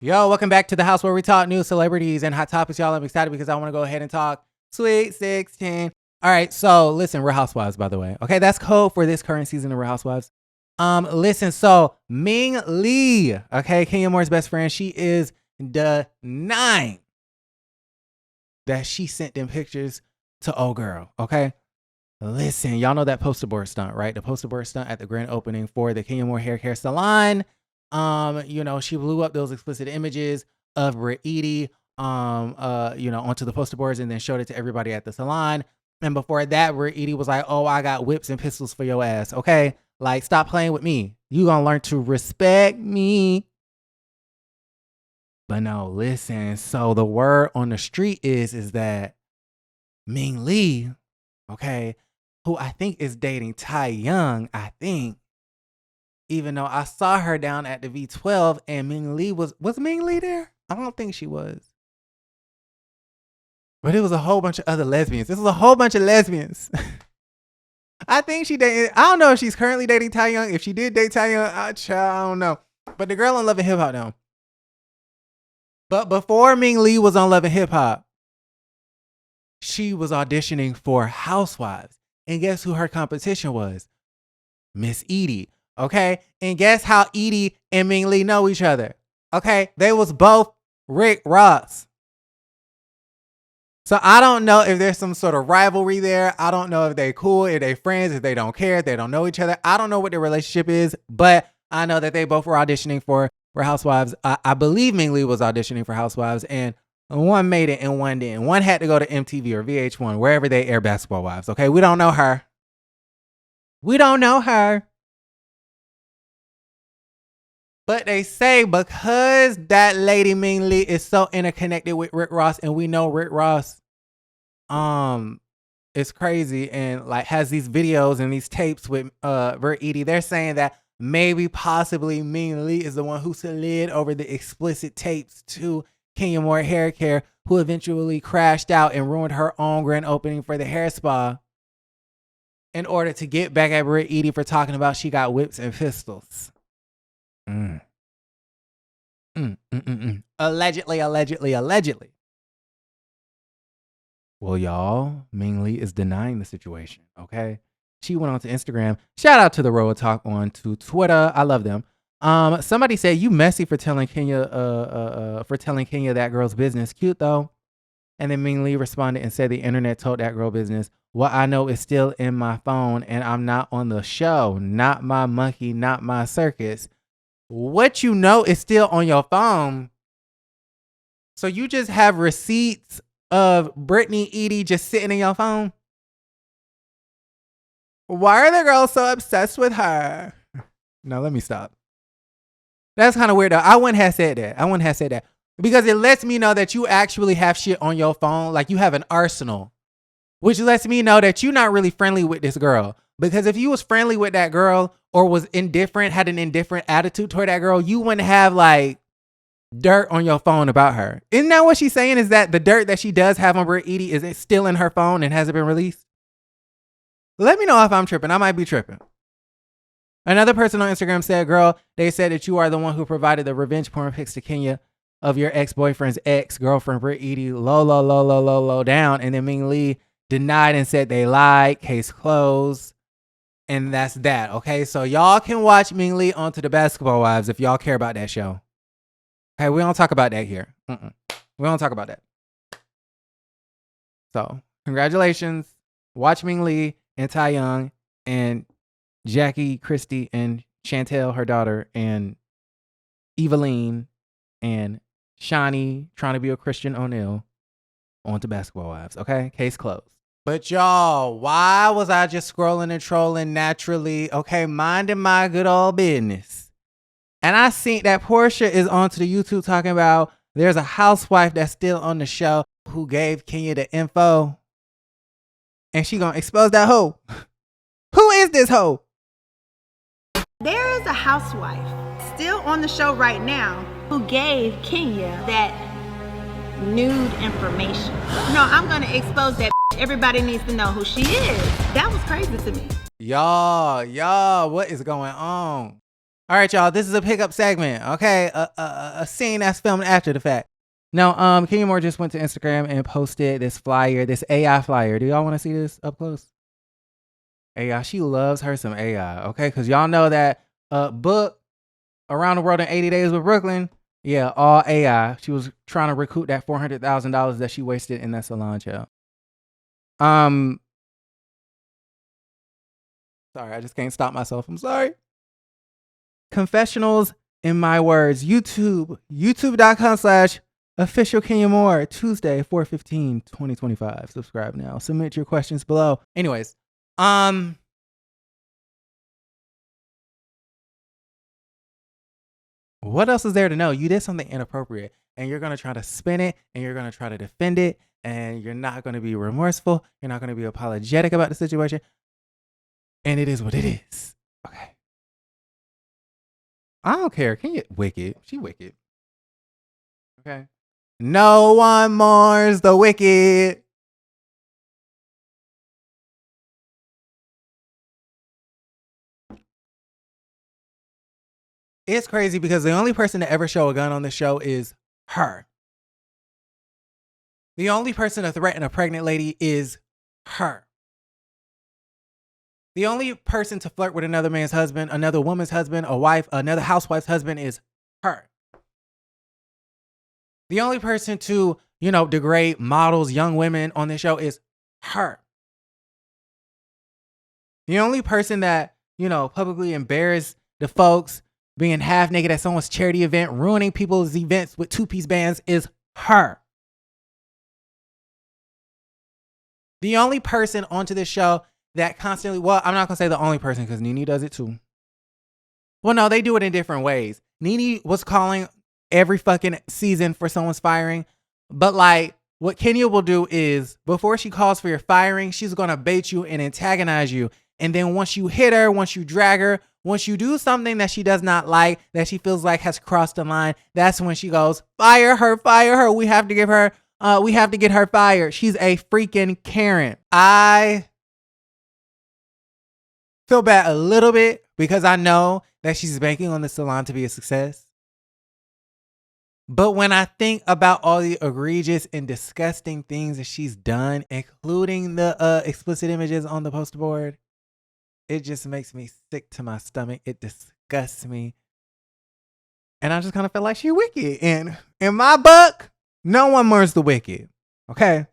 Yo, welcome back to the house where we talk news, celebrities, and hot topics. Y'all, I'm excited because I want to go ahead and talk Sweet 16. All right, so listen, Real Housewives, by the way. Okay, that's code for this current season of Real Housewives. Listen, so Ming Lee, okay, Kenya Moore's best friend, she is denying that she sent them pictures to old girl, okay? Listen, y'all know that poster board stunt, right? The poster board stunt at the grand opening for the Kenya Moore hair care salon. She blew up those explicit images of Britt Edie, onto the poster boards and then showed it to everybody at the salon. And before that, Britt Edie was like, "Oh, I got whips and pistols for your ass." Okay, like stop playing with me. You gonna learn to respect me. But no, listen. So the word on the street is that Ming Lee, okay, who I think is dating Tai Young, I think. Even though I saw her down at the V12 and Ming Lee was Ming Lee there? I don't think she was. But it was a whole bunch of other lesbians. This was a whole bunch of lesbians. I think she dated, I don't know if she's currently dating Tai Young. If she did date Tai Young, I don't know. But the girl on Love and Hip Hop now. But before Ming Lee was on Love and Hip Hop, she was auditioning for Housewives. And guess who her competition was? Miss Edie. Okay, and guess how Edie and Ming Lee know each other? Okay, they was both Rick Ross. So I don't know if there's some sort of rivalry there. I don't know if they cool, if they friends, if they don't care, if they don't know each other. I don't know what their relationship is, but I know that they both were auditioning for Housewives. I believe Ming Lee was auditioning for Housewives, and one made it and one didn't. One had to go to MTV or VH1, wherever they air Basketball Wives. Okay, we don't know her. We don't know her. But they say because that lady Ming Lee is so interconnected with Rick Ross, and we know Rick Ross is crazy and like has these videos and these tapes with Britt Edie, they're saying that maybe possibly Ming Lee is the one who slid over the explicit tapes to Kenya Moore Hair Care, who eventually crashed out and ruined her own grand opening for the hair spa in order to get back at Britt Edie for talking about she got whips and pistols. Allegedly. Well, y'all, Ming Lee is denying the situation, okay? She went on to Instagram. Shout out to the RHOA Talk on to Twitter. I love them. Somebody said, "You messy for telling Kenya that girl's business. Cute though." And then Ming Lee responded and said, "The internet told that girl business. What I know is still in my phone, and I'm not on the show. Not my monkey, not my circus." What you know is still on your phone. So you just have receipts of Brittany Edie just sitting in your phone? Why are the girls so obsessed with her? No, let me stop. That's kind of weird though. I wouldn't have said that. Because it lets me know that you actually have shit on your phone. Like you have an arsenal. Which lets me know that you're not really friendly with this girl. Because if you was friendly with that girl or was indifferent, had an indifferent attitude toward that girl, you wouldn't have like dirt on your phone about her. Isn't that what she's saying? Is that the dirt that she does have on Britt Edie is still in her phone and hasn't been released? Let me know if I'm tripping. I might be tripping. Another person on Instagram said, "Girl, they said that you are the one who provided the revenge porn pics to Kenya of your ex-boyfriend's ex-girlfriend, Britt Edie, low down." And then Ming Lee denied and said they lied. Case closed. And that's that, okay? So y'all can watch Ming Lee onto the Basketball Wives if y'all care about that show. Okay, we don't talk about that here. We don't talk about that. So, congratulations. Watch Ming Lee and Tai Young and Jackie, Christy, and Chantel, her daughter, and Eveline and Shawnee trying to be a Christian O'Neal onto Basketball Wives, okay? Case closed. But y'all, why was I just scrolling and trolling naturally? Okay, minding my good old business. And I seen that Porsha is onto the YouTube talking about there's a housewife that's still on the show who gave Kenya the info. And she gonna expose that hoe. Who is this hoe? There is a housewife still on the show right now who gave Kenya that nude information. No, I'm gonna expose that. Everybody needs to know who she is. That was crazy to me. Y'all, what is going on? All right, y'all. This is a pickup segment. Okay, a scene that's filmed after the fact. Now, Kenya Moore just went to Instagram and posted this flyer, this AI flyer. Do y'all want to see this up close? AI, she loves her some AI. Okay, because y'all know that book Around the World in 80 Days with Brooklyn. Yeah, all AI. She was trying to recoup that $400,000 that she wasted in that salon show. Sorry, I just can't stop myself. I'm sorry. Confessionals in my words. YouTube.com/official Kenya Moore. Tuesday, 4/15/2025. Subscribe now. Submit your questions below. Anyways, what else is there to know? You did something inappropriate and you're going to try to spin it and you're going to try to defend it and you're not going to be remorseful. You're not going to be apologetic about the situation. And it is what it is. Okay. I don't care. Can you wicked? She wicked. Okay. No one mourns the wicked. It's crazy because the only person to ever show a gun on the show is her. The only person to threaten a pregnant lady is her. The only person to flirt with another man's husband, another woman's husband, a wife, another housewife's husband is her. The only person to, degrade models, young women on the show is her. The only person that, publicly embarrassed the folks being half naked at someone's charity event, ruining people's events with two-piece bands is her. The only person onto this show that constantly, well, I'm not going to say the only person because Nene does it too. Well, no, they do it in different ways. Nene was calling every fucking season for someone's firing. But like what Kenya will do is before she calls for your firing, she's going to bait you and antagonize you. And then once you hit her, once you drag her, once you do something that she does not like, that she feels like has crossed the line, that's when she goes, fire her. We have to get her fired. She's a freaking Karen. I feel bad a little bit because I know that she's banking on the salon to be a success. But when I think about all the egregious and disgusting things that she's done, including the explicit images on the poster board, it just makes me sick to my stomach. It disgusts me. And I just kind of feel like she's wicked. And in my book, no one mourns the wicked. Okay?